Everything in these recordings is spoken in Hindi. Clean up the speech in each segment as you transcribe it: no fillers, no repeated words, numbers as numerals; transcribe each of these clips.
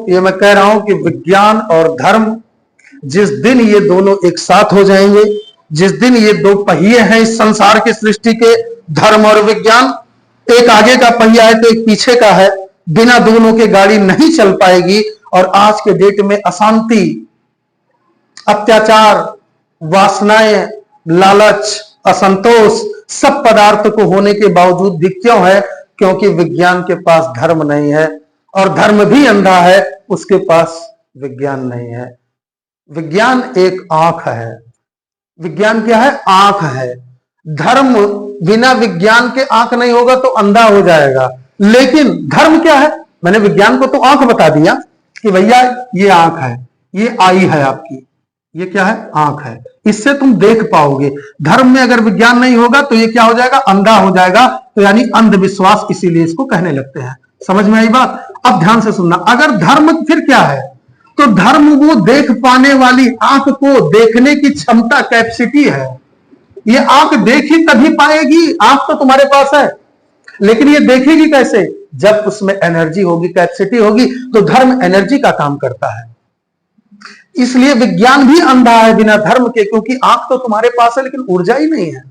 ये मैं कह रहा हूं कि विज्ञान और धर्म जिस दिन ये दोनों एक साथ हो जाएंगे, जिस दिन ये दो पहिए हैं इस संसार की सृष्टि के, धर्म और विज्ञान, एक आगे का पहिया है तो एक पीछे का है, बिना दोनों के गाड़ी नहीं चल पाएगी। और आज के डेट में अशांति, अत्याचार, वासनाएं, लालच, असंतोष सब पदार्थ को होने के बावजूद भी क्यों है? क्योंकि विज्ञान के पास धर्म नहीं है और धर्म भी अंधा है, उसके पास विज्ञान नहीं है। विज्ञान एक आंख है। विज्ञान क्या है? आंख है। धर्म बिना विज्ञान के आंख नहीं होगा तो अंधा हो जाएगा। लेकिन धर्म क्या है? मैंने विज्ञान को तो आंख बता दिया कि भैया ये आंख है, ये आई है आपकी, ये क्या है? आंख है, इससे तुम देख पाओगे। धर्म में अगर विज्ञान नहीं होगा तो ये क्या हो जाएगा? अंधा हो जाएगा। तो यानी अंधविश्वास, इसीलिए इसको कहने लगते हैं। समझ में आई बात? अब ध्यान से सुनना। अगर धर्म फिर क्या है? तो धर्म वो देख पाने वाली आंख को देखने की क्षमता, कैपेसिटी है। ये आंख देखी तभी पाएगी। आंख तो तुम्हारे पास है, लेकिन ये देखेगी कैसे? जब उसमें एनर्जी होगी, कैपेसिटी होगी। तो धर्म एनर्जी का काम करता है। इसलिए विज्ञान भी अंधा है बिना धर्म के, क्योंकि आंख तो तुम्हारे पास है लेकिन ऊर्जा ही नहीं है।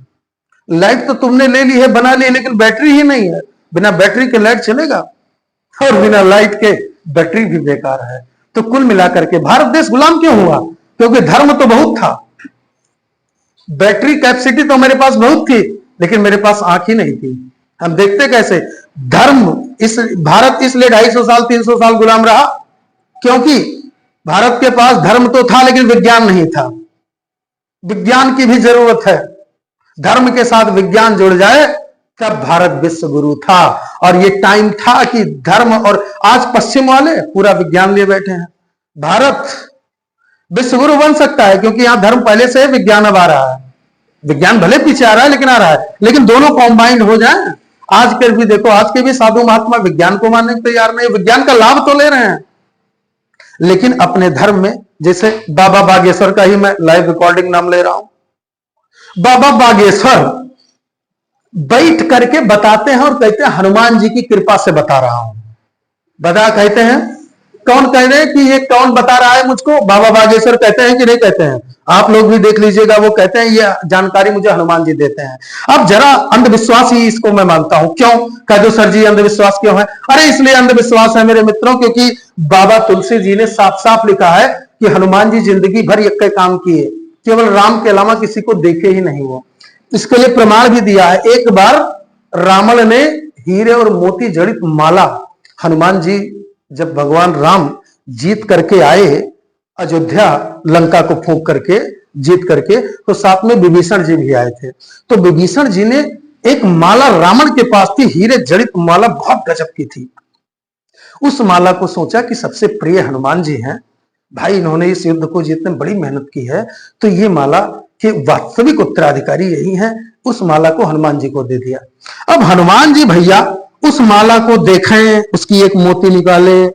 लाइट तो तुमने ले ली है, बना ली, लेकिन बैटरी ही नहीं है। बिना बैटरी के लाइट चलेगा और बिना लाइट के बैटरी भी बेकार है। तो कुल मिलाकर के भारत देश गुलाम क्यों हुआ? क्योंकि धर्म तो बहुत था, बैटरी कैपेसिटी तो मेरे पास बहुत थी, लेकिन मेरे पास आंख ही नहीं थी। हम देखते कैसे? धर्म, इस भारत इसलिए 250 साल 300 साल गुलाम रहा, क्योंकि भारत के पास धर्म तो था लेकिन विज्ञान नहीं था। विज्ञान की भी जरूरत है। धर्म के साथ विज्ञान जुड़ जाए तब भारत विश्व गुरु था। और ये टाइम था कि धर्म, और आज पश्चिम वाले पूरा विज्ञान लिए बैठे हैं। भारत विश्व गुरु बन सकता है क्योंकि यहां धर्म पहले से है, विज्ञान अब आ रहा है। विज्ञान भले पीछे आ रहा है लेकिन आ रहा है। लेकिन दोनों कॉम्बाइंड हो जाए। आज के भी देखो, आज के भी साधु महात्मा विज्ञान को मानने को तैयार नहीं। विज्ञान का लाभ तो ले रहे हैं लेकिन अपने धर्म में, जैसे बाबा बागेश्वर का ही मैं लाइव रिकॉर्डिंग नाम ले रहा हूं। बाबा बागेश्वर बैठ करके बताते हैं और कहते हैं हनुमान जी की कृपा से बता रहा हूं। बता कहते हैं, कौन कह रहे हैं कि ये कौन बता रहा है मुझको? बाबा बागेश्वर कहते हैं कि नहीं कहते हैं? आप लोग भी देख लीजिएगा, वो कहते हैं ये जानकारी मुझे हनुमान जी देते हैं। अब जरा अंधविश्वास ही इसको मैं मानता हूं। क्यों कह दो सर जी अंधविश्वास क्यों है? अरे इसलिए अंधविश्वास है मेरे मित्रों, क्योंकि बाबा तुलसी जी ने साफ साफ लिखा है कि हनुमान जी जिंदगी भर एक काम किए, केवल राम के अलावा किसी को देखे ही नहीं। वो इसके लिए प्रमाण भी दिया है। एक बार रावण ने हीरे और मोती जड़ित माला, हनुमान जी जब भगवान राम जीत करके आए अयोध्या, लंका को फूंक करके जीत करके, तो साथ में विभीषण जी भी आए थे। तो विभीषण जी ने एक माला रावण के पास थी, हीरे जड़ित माला, बहुत गजब की थी। उस माला को सोचा कि सबसे प्रिय हनुमान जी हैं, भाई इन्होंने इस युद्ध को जीतने में बड़ी मेहनत की है, तो ये माला के वास्तविक उत्तराधिकारी यही हैं। उस माला को हनुमान जी को दे दिया। अब हनुमान जी भैया उस माला को देखें, उसकी एक मोती निकाले,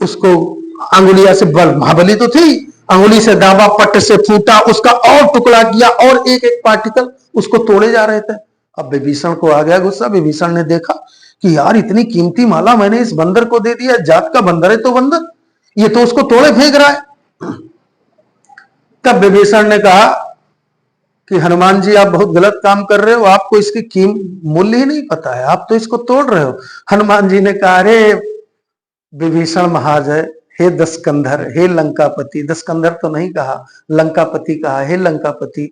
उसको अंगुलिया से, महाबली तो थी, अंगुली से दाबा, पट से फूटा, उसका और टुकड़ा किया और एक एक पार्टिकल उसको तोड़े जा रहे थे। अब विभीषण को आ गया गुस्सा। विभीषण ने देखा कि यार इतनी कीमती माला मैंने इस बंदर को दे दिया, जात का बंदर है तो बंदर, ये तो उसको तोड़े फेंक रहा है। तब विभीषण ने कहा कि हनुमान जी आप बहुत गलत काम कर रहे हो, आपको इसकी मूल्य ही नहीं पता है, आप तो इसको तोड़ रहे हो। हनुमान जी ने कहा, अरे विभीषण महाजय, हे दशकंधर, हे लंकापति, दशकंधर तो नहीं कहा, लंकापति कहा, हे लंकापति,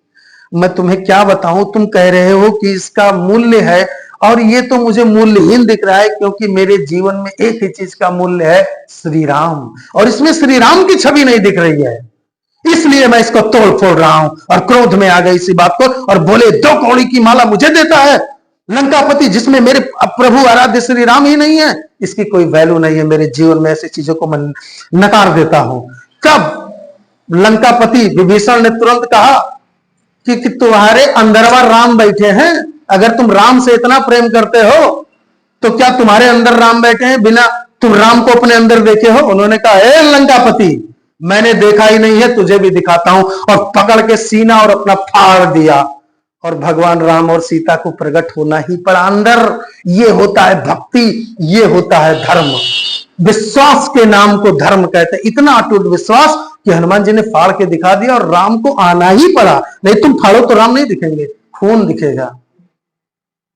मैं तुम्हें क्या बताऊं, तुम कह रहे हो कि इसका मूल्य है और ये तो मुझे मूल्यहीन दिख रहा है, क्योंकि मेरे जीवन में एक ही चीज का मूल्य है, श्री राम, और इसमें श्री राम की छवि नहीं दिख रही है, इसलिए मैं इसको तोड़ फोड़ रहा हूं। और क्रोध में आ गई इसी बात को और बोले, 2 कौड़ी की माला मुझे देता है लंकापति, जिसमें मेरे प्रभु आराध्य श्री राम ही नहीं है, इसकी कोई वैल्यू नहीं है, मेरे जीवन में ऐसी चीजों को मैं नकार देता हूं। तब लंकापति विभीषण ने तुरंत कहा कि तुम्हारे अंदरवा राम बैठे हैं, अगर तुम राम से इतना प्रेम करते हो तो क्या तुम्हारे अंदर राम बैठे हैं बिना तुम राम को अपने अंदर देखे हो? उन्होंने कहा, हे लंकापति, मैंने देखा ही नहीं है, तुझे भी दिखाता हूं, और पकड़ के सीना और अपना फाड़ दिया और भगवान राम और सीता को प्रकट होना ही पड़ा अंदर। ये होता है भक्ति, ये होता है धर्म। विश्वास के नाम को धर्म कहते हैं। इतना अटूट विश्वास कि हनुमान जी ने फाड़ के दिखा दिया और राम को आना ही पड़ा। नहीं तुम फाड़ो तो राम नहीं दिखेंगे, खून दिखेगा,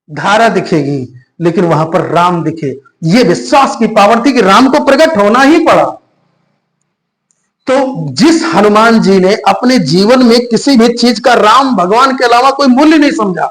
धारा दिखेगी, लेकिन वहां पर राम दिखे। ये विश्वास की पावर थी कि राम को प्रकट होना ही पड़ा। तो जिस हनुमान जी ने अपने जीवन में किसी भी चीज का राम भगवान के अलावा कोई मूल्य नहीं समझा,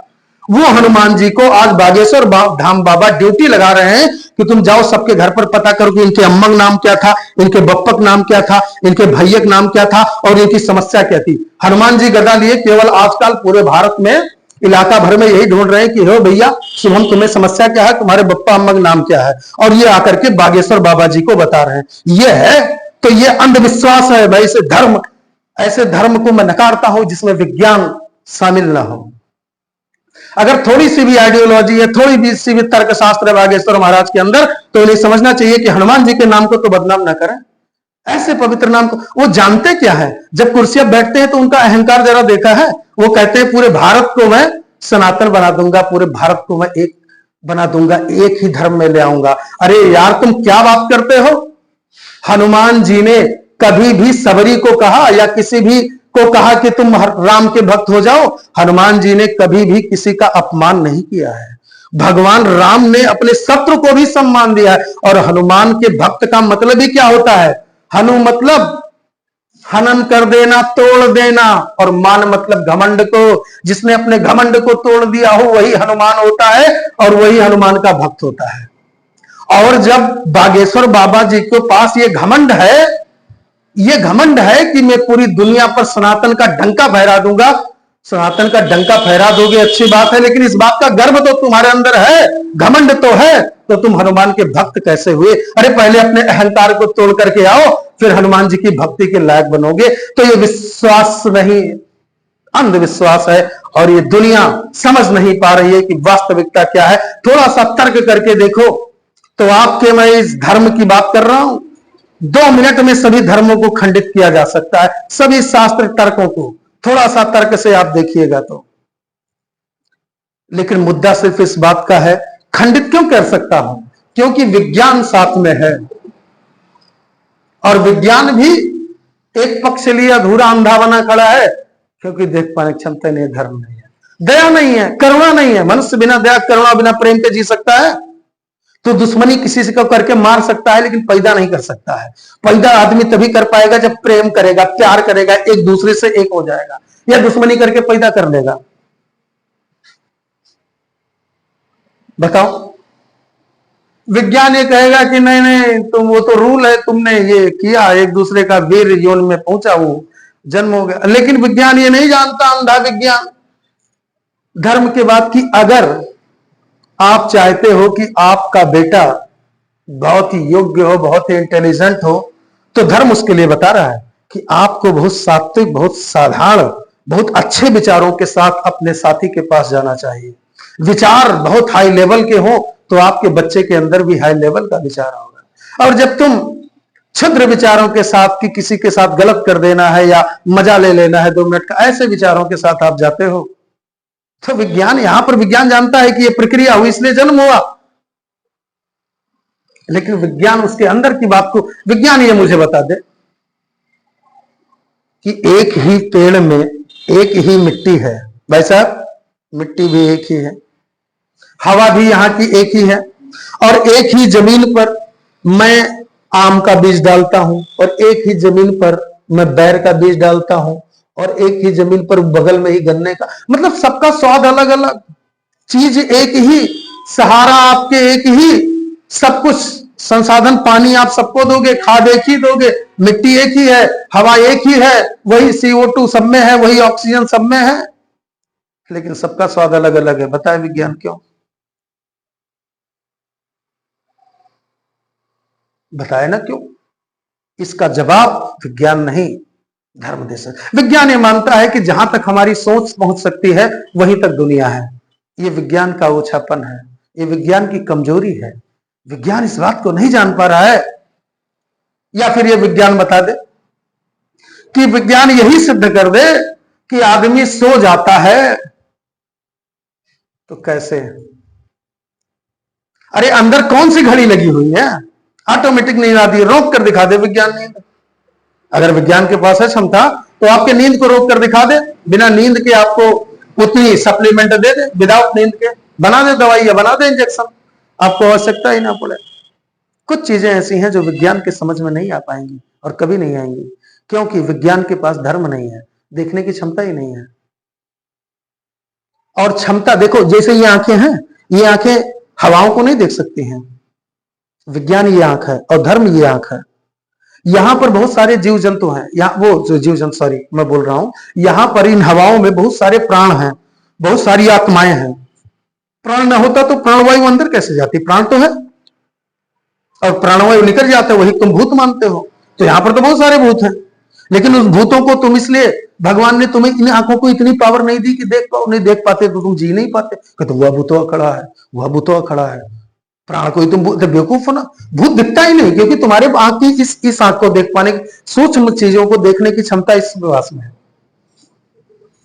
वो हनुमान जी को आज बागेश्वर धाम बाबा ड्यूटी लगा रहे हैं कि तुम जाओ सबके घर पर पता करो कि इनके अम्मक नाम क्या था, इनके बप्पक नाम क्या था, इनके भैयक नाम क्या था और इनकी समस्या क्या थी। हनुमान जी गदा लिए केवल आजकल पूरे भारत में इलाका भर में यही ढूंढ रहे हैं कि हो भैया शुभम तुम्हें समस्या क्या है, तुम्हारे बप्पा अम्मक नाम क्या है, और ये आकर के बागेश्वर बाबा जी को बता रहे हैं। ये है तो ये अंधविश्वास है भाई। ऐसे धर्म को मैं नकारता हूं जिसमें विज्ञान शामिल ना हो। अगर थोड़ी सी भी आइडियोलॉजी है, थोड़ी भी सी भी तर्कशास्त्र है बागेश्वर महाराज के अंदर, तो उन्हें समझना चाहिए कि हनुमान जी के नाम को तो बदनाम ना करें। ऐसे पवित्र नाम को वो जानते क्या है। जब कुर्सियां बैठते हैं तो उनका अहंकार जरा देखा है। वो कहते हैं पूरे भारत को मैं सनातन बना दूंगा, पूरे भारत को मैं एक बना दूंगा, एक ही धर्म में ले आऊंगा। अरे यार तुम क्या बात करते हो। हनुमान जी ने कभी भी सबरी को कहा या किसी भी को कहा कि तुम राम के भक्त हो जाओ। हनुमान जी ने कभी भी किसी का अपमान नहीं किया है। भगवान राम ने अपने शत्रु को भी सम्मान दिया है। और हनुमान के भक्त का मतलब ही क्या होता है। हनु मतलब हनन कर देना, तोड़ देना, और मान मतलब घमंड को। जिसने अपने घमंड को तोड़ दिया हो वही हनुमान होता है और वही हनुमान का भक्त होता है। और जब बागेश्वर बाबा जी के पास ये घमंड है कि मैं पूरी दुनिया पर सनातन का डंका फहरा दूंगा। सनातन का डंका फहरा दोगे अच्छी बात है, लेकिन इस बात का गर्व तो तुम्हारे अंदर है, घमंड तो है, तो तुम हनुमान के भक्त कैसे हुए। अरे पहले अपने अहंकार को तोड़ करके आओ, फिर हनुमान जी की भक्ति के लायक बनोगे। तो ये विश्वास नहीं, अंधविश्वास है। और ये दुनिया समझ नहीं पा रही है कि वास्तविकता क्या है। थोड़ा सा तर्क करके देखो तो आपके, मैं इस धर्म की बात कर रहा हूं, 2 मिनट में सभी धर्मों को खंडित किया जा सकता है, सभी शास्त्र तर्कों को। थोड़ा सा तर्क से आप देखिएगा तो। लेकिन मुद्दा सिर्फ इस बात का है, खंडित क्यों कर सकता हूं, क्योंकि विज्ञान साथ में है। और विज्ञान भी एक पक्ष लिए अधूरा अंधा बना खड़ा है, क्योंकि देख पाने क्षमता नहीं है, धर्म नहीं है, दया नहीं है, करुणा नहीं है। मनुष्य बिना दया करुणा बिना प्रेम के जी सकता है। तो दुश्मनी किसी से करके मार सकता है, लेकिन पैदा नहीं कर सकता है। पैदा आदमी तभी कर पाएगा जब प्रेम करेगा, प्यार करेगा, एक दूसरे से एक हो जाएगा, या दुश्मनी करके पैदा कर लेगा। बताओ। विज्ञान ये कहेगा कि नहीं नहीं तुम, वो तो रूल है, तुमने ये किया, एक दूसरे का वीर यौन में पहुंचा, वो जन्म हो गया। लेकिन विज्ञान ये नहीं जानता, अंधा विज्ञान, धर्म के बाद की अगर आप चाहते हो कि आपका बेटा बहुत ही योग्य हो, बहुत ही इंटेलिजेंट हो, तो धर्म उसके लिए बता रहा है कि आपको बहुत सात्विक, बहुत साधारण, बहुत अच्छे विचारों के साथ अपने साथी के पास जाना चाहिए। विचार बहुत हाई लेवल के हो तो आपके बच्चे के अंदर भी हाई लेवल का विचार होगा। और जब तुम क्षुद्र विचारों के साथ कि किसी के साथ गलत कर देना है या मजा ले लेना है 2 मिनट का, ऐसे विचारों के साथ आप जाते हो, तो विज्ञान, यहां पर विज्ञान जानता है कि यह प्रक्रिया हुई इसलिए जन्म हुआ। लेकिन विज्ञान उसके अंदर की बात को, विज्ञान ये मुझे बता दे कि एक ही पेड़ में एक ही मिट्टी है। भाई साहब, मिट्टी भी एक ही है, हवा भी यहां की एक ही है, और एक ही जमीन पर मैं आम का बीज डालता हूं, और एक ही जमीन पर मैं बैर का बीज डालता हूं, और एक ही जमीन पर बगल में ही गन्ने का, मतलब सबका स्वाद अलग अलग, चीज एक ही, सहारा आपके एक ही, सब कुछ संसाधन पानी आप सबको दोगे, खाद एक ही दोगे, मिट्टी एक ही है, हवा एक ही है, वही CO2 सब में है, वही ऑक्सीजन सब में है, लेकिन सबका स्वाद अलग अलग है। बताए विज्ञान क्यों? बताए ना क्यों? इसका जवाब विज्ञान नहीं, धर्म दे सकता। विज्ञान ये मानता है कि जहां तक हमारी सोच पहुंच सकती है वहीं तक दुनिया है। ये विज्ञान का ओछापन है, ये विज्ञान की कमजोरी है। विज्ञान इस बात को नहीं जान पा रहा है, या फिर ये विज्ञान बता दे कि विज्ञान यही सिद्ध कर दे कि आदमी सो जाता है तो कैसे। अरे अंदर कौन सी घड़ी लगी हुई है? ऑटोमेटिक नींद आती है, रोक कर दिखा दे विज्ञान नींद। अगर विज्ञान के पास है क्षमता तो आपके नींद को रोक कर दिखा दे, बिना नींद के आपको उतनी सप्लीमेंट दे दे, विदाउट नींद के बना दे दवाई या बना दे इंजेक्शन, आपको आवश्यकता ही ना पड़े। कुछ चीजें ऐसी हैं जो विज्ञान के समझ में नहीं आ पाएंगी और कभी नहीं आएंगी, क्योंकि विज्ञान के पास धर्म नहीं है, देखने की क्षमता ही नहीं है। और क्षमता देखो, जैसे ये आंखें हैं, ये आंखें हवाओं को नहीं देख सकती हैं, विज्ञान ये आंख है और धर्म ये आंख है। यहां पर बहुत सारे जीव जंतु हैं, यहाँ वो जो जीव जंतु, सॉरी मैं बोल रहा हूं, यहां पर इन हवाओं में बहुत सारे प्राण हैं, बहुत सारी आत्माएं हैं। प्राण न होता तो प्राणवायु अंदर कैसे जाती? प्राण तो है और प्राणवायु निकल जाता है, वही तुम भूत मानते हो। तो यहां पर तो बहुत सारे भूत हैं, लेकिन उस भूतों को तुम, इसलिए भगवान ने तुम्हें इन आंखों को इतनी पावर नहीं दी कि देख पाओ, नहीं देख पाते तो तुम जी नहीं पाते। तो वह भूतवा खड़ा है, वह भूतवा खड़ा है, प्राण को तुम बेवकूफ हो ना, भूत दिखता ही नहीं, क्योंकि तुम्हारे आंख की इस आंख को देख पाने की, सूक्ष्म चीजों को देखने की क्षमता इस विवास में है।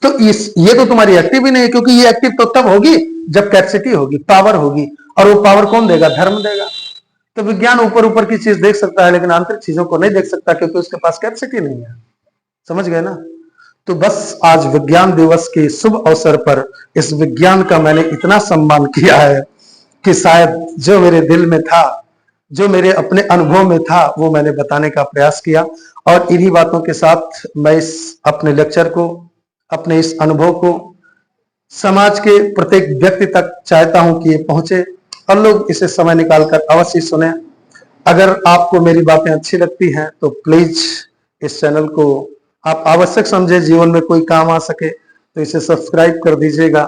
तो ये तो तुम्हारी एक्टिव ही नहीं है, क्योंकि ये एक्टिव तो तब होगी जब कैपेसिटी होगी, पावर होगी, और वो पावर कौन देगा? धर्म देगा। तो विज्ञान ऊपर ऊपर की चीज देख सकता है, लेकिन आंतरिक चीजों को नहीं देख सकता, क्योंकि उसके पास कैपेसिटी नहीं है। समझ गए ना? तो बस आज विज्ञान दिवस के शुभ अवसर पर इस विज्ञान का मैंने इतना सम्मान किया है कि शायद जो मेरे दिल में था, जो मेरे अपने अनुभव में था, वो मैंने बताने का प्रयास किया। और इन्हीं बातों के साथ मैं इस अपने लेक्चर को, अपने इस अनुभव को समाज के प्रत्येक व्यक्ति तक चाहता हूं कि ये पहुंचे और लोग इसे समय निकालकर अवश्य सुने। अगर आपको मेरी बातें अच्छी लगती हैं तो प्लीज इस चैनल को आप आवश्यक समझे, जीवन में कोई काम आ सके तो इसे सब्सक्राइब कर दीजिएगा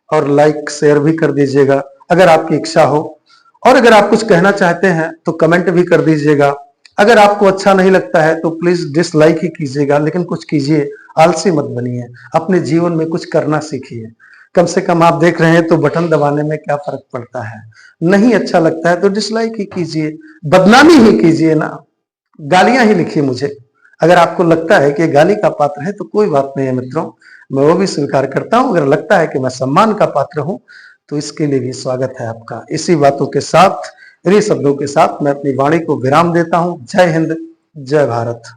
और लाइक शेयर भी कर दीजिएगा अगर आपकी इच्छा हो। और अगर आप कुछ कहना चाहते हैं तो कमेंट भी कर दीजिएगा। अगर आपको अच्छा नहीं लगता है तो प्लीज डिसलाइक ही कीजिएगा, लेकिन कुछ कीजिए, आलसी मत बनिए, अपने जीवन में कुछ करना सीखिए। कम से कम आप देख रहे हैं तो बटन दबाने में क्या फर्क पड़ता है? नहीं अच्छा लगता है तो डिसलाइक ही कीजिए, बदनामी ही कीजिए ना, गालियां ही लिखिए मुझे। अगर आपको लगता है कि गाली का पात्र है तो कोई बात नहीं है मित्रों, मैं वो भी स्वीकार करता हूं। अगर लगता है कि मैं सम्मान का पात्र हूं तो इसके लिए भी स्वागत है आपका। इसी बातों के साथ, इन्हीं शब्दों के साथ मैं अपनी वाणी को विराम देता हूं। जय हिंद, जय भारत।